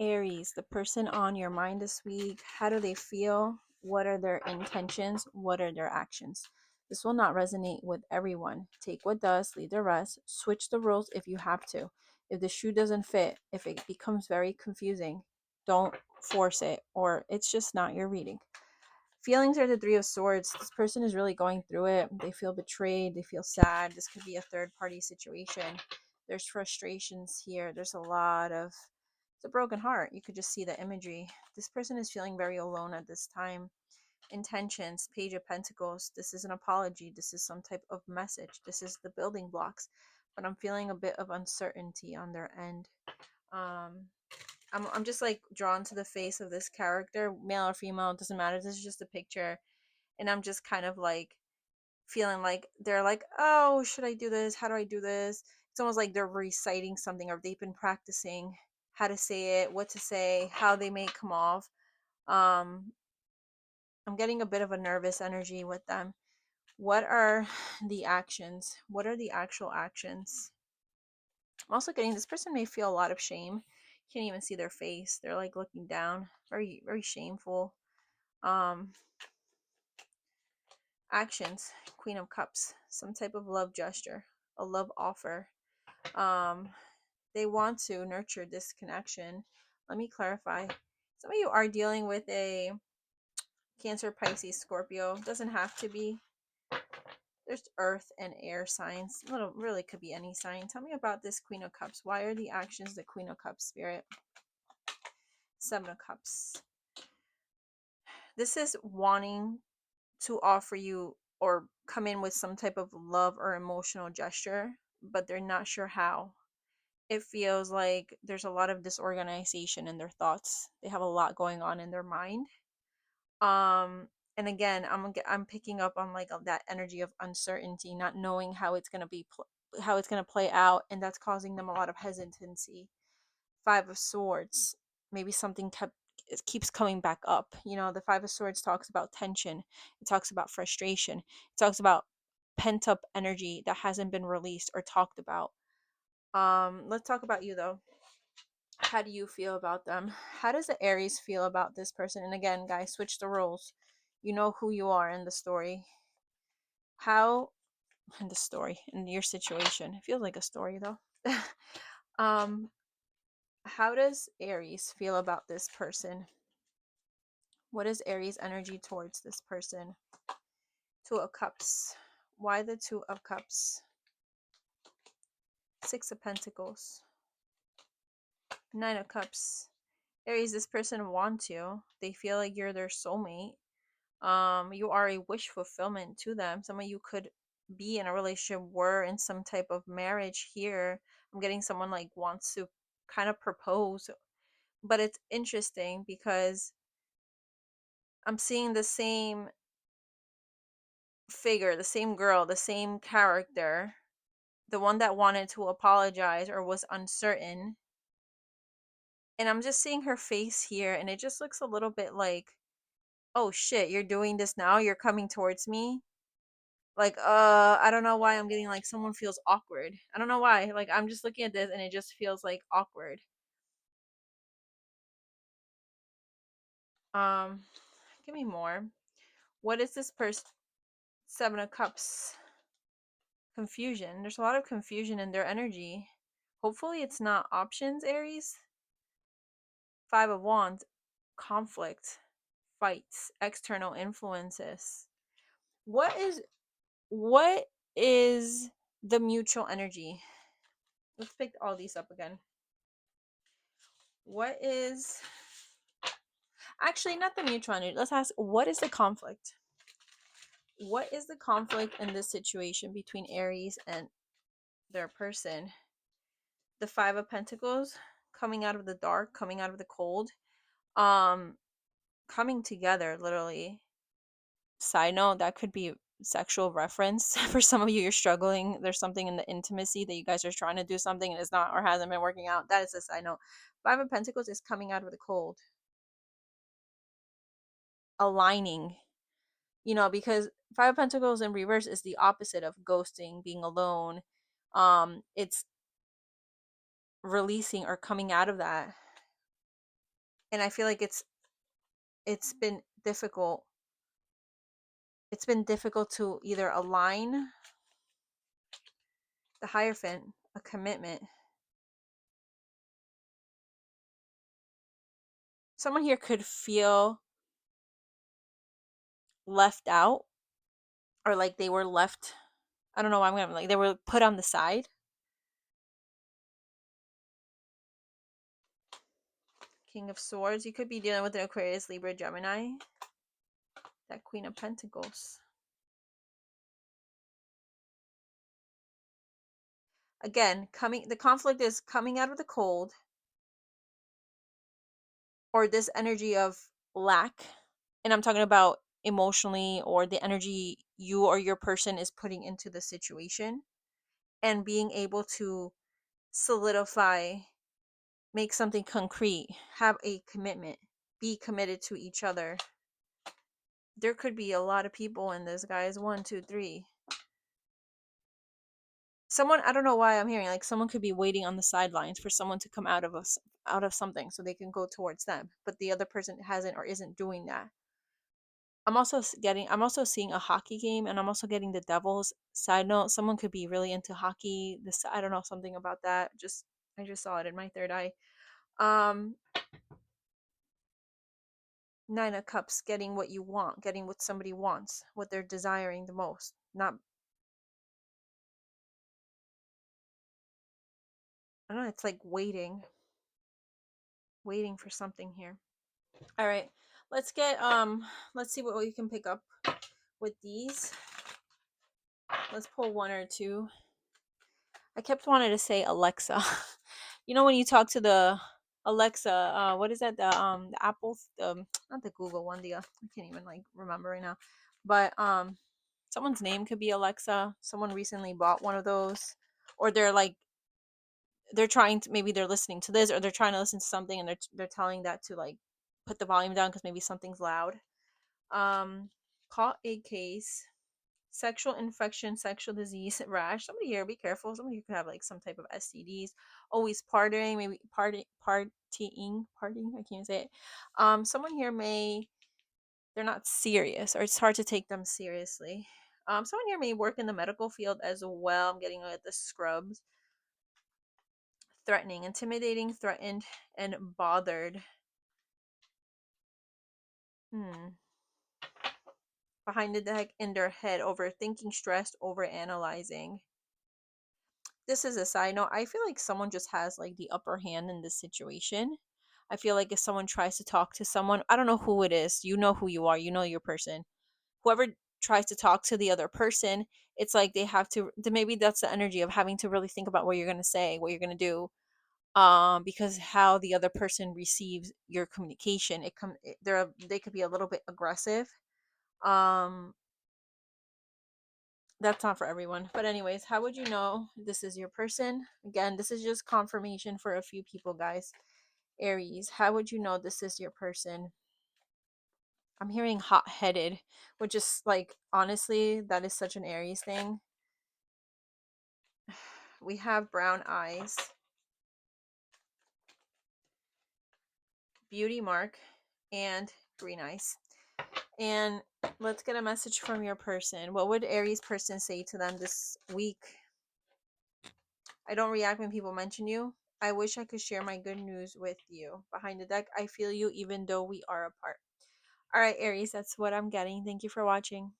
Aries, the person on your mind this week, how do they feel? What are their intentions? What are their actions? This will not resonate with everyone. Take what does, leave the rest. Switch the rules if you have to. If the shoe doesn't fit, if it becomes very confusing, don't force it, or it's just not your reading. Feelings are the Three of Swords. This person is really going through it. They feel betrayed. They feel sad. This could be a third party situation. There's frustrations here. There's a lot of, it's a broken heart. You could just see the imagery. This person is feeling very alone at this time. Intentions, Page of Pentacles. This is an apology. This is some type of message. This is the building blocks. But I'm feeling a bit of uncertainty on their end. Um, I'm just like drawn to the face of this character, male or female, it doesn't matter. This is just a picture, and I'm just kind of like feeling like they're like, oh, should I do this? How do I do this? It's almost like they're reciting something, or they've been practicing how to say it, what to say, how they may come off. Um, I'm getting a bit of a nervous energy with them. What are the actions? What are the actual actions? I'm also getting this person may feel a lot of shame. You can't even see their face. They're like looking down. Very, very shameful. Um, Actions, Queen of Cups, some type of love gesture, a love offer. Um, they want to nurture this connection. Let me clarify. Some of you are dealing with a Cancer, Pisces, Scorpio. Doesn't have to be. There's earth and air signs. Little really could be any sign. Tell me about this Queen of Cups. Why are the actions the Queen of Cups, Spirit? Seven of Cups. This is wanting to offer you or come in with some type of love or emotional gesture, but they're not sure how. It feels like there's a lot of disorganization in their thoughts. They have a lot going on in their mind. Um, and again, I'm picking up on like that energy of uncertainty, not knowing how it's gonna be, how it's gonna play out, and that's causing them a lot of hesitancy. Five of Swords. Maybe something kept it keeps coming back up. You know, the Five of Swords talks about tension. It talks about frustration. It talks about pent up energy that hasn't been released or talked about. Let's talk about you though. How do you feel about them? How does the Aries feel about this person? And again, guys, switch the roles. You know who you are in the story. How in the story, in your situation. It feels like a story though. um how does Aries feel about this person? What is Aries' energy towards this person? Two of Cups. Why the Two of Cups? Six of Pentacles. Nine of Cups. Aries, this person wants you. They feel like you're their soulmate. You are a wish fulfillment to them. Some of you could be in a relationship, were in some type of marriage here. I'm getting someone like wants to kind of propose, but it's interesting because I'm seeing the same figure, the same girl, the same character, the one that wanted to apologize or was uncertain. And I'm just seeing her face here, and it just looks a little bit like, oh shit, you're doing this now? You're coming towards me? Like, I don't know why I'm getting like someone feels awkward. I don't know why. Like, I'm just looking at this and it just feels like awkward. Um, Give me more. What is this person? Seven of Cups. Confusion. There's a lot of confusion in their energy. Hopefully, it's not options, Aries. Five of Wands. Conflict, fights, external influences. What is the mutual energy? Let's pick all these up again. What is actually not the mutual energy? Let's ask, what is the conflict? What is the conflict in this situation between Aries and their person? The Five of Pentacles, coming out of the dark, coming out of the cold, um, coming together literally. Side note, that could be sexual reference. For some of you, you're struggling. There's something in the intimacy that you guys are trying to do something and it's not or hasn't been working out. That is a side note. Five of Pentacles is coming out of the cold, aligning, because Five of Pentacles in reverse is the opposite of ghosting, being alone. It's releasing or coming out of that. And I feel like it's been difficult. It's been difficult to either align the Hierophant, a commitment. Someone here could feel left out, or like they were left. I don't know why I'm gonna like they were put on the side. King of Swords. You could be dealing with an Aquarius, Libra, Gemini. That Queen of Pentacles. Again, the conflict is coming out of the cold, or this energy of lack. And I'm talking about emotionally, or the energy you or your person is putting into the situation, and being able to solidify, make something concrete, have a commitment, be committed to each other. There could be a lot of people in this, guys. 1, 2, 3. Someone, I don't know why I'm hearing like someone could be waiting on the sidelines for someone to come out of us, out of something, so they can go towards them, but the other person hasn't or isn't doing that. I'm also seeing a hockey game, and I'm also getting the Devils. Side note, someone could be really into hockey. This, I don't know, something about that. Just, I just saw it in my third eye. Um, Nine of Cups, getting what you want, getting what somebody wants, what they're desiring the most. Not, I don't know, it's like waiting for something here. All right, let's see what we can pick up with these. Let's pull one or two. I kept wanting to say Alexa. You know when you talk to the Alexa, what is that? The Apple, not the Google one. I can't even like remember right now. But someone's name could be Alexa. Someone recently bought one of those, or they're trying to, maybe they're listening to this, or they're trying to listen to something, and they're telling that to like put the volume down because maybe something's loud. Caught a case, sexual infection, sexual disease, rash. Somebody here, be careful. Somebody here could have like some type of STDs. Always partying, maybe partying. I can't even say it. Someone here they're not serious, or it's hard to take them seriously. Someone here may work in the medical field as well. I'm getting at the scrubs. Threatening, intimidating, threatened, and bothered. Behind the deck, in their head, overthinking, stressed, over analyzing. This is a side note. I feel like someone just has like the upper hand in this situation. I feel like if someone tries to talk to someone, I don't know who it is. You know who you are. You know your person. Whoever tries to talk to the other person, it's like they have to. Maybe that's the energy of having to really think about what you're gonna say, what you're gonna do, because how the other person receives your communication. They could be a little bit aggressive. Um, that's not for everyone. But anyways, how would you know this is your person? Again, this is just confirmation for a few people, guys. Aries, how would you know this is your person? I'm hearing hot-headed, which is like, honestly, that is such an Aries thing. We have brown eyes, beauty mark, and green eyes. And let's get a message from your person. What would Aries person say to them this week? I don't react when people mention you. I wish I could share my good news with you. Behind the deck, I feel you even though we are apart. All right, Aries, that's what I'm getting. Thank you for watching.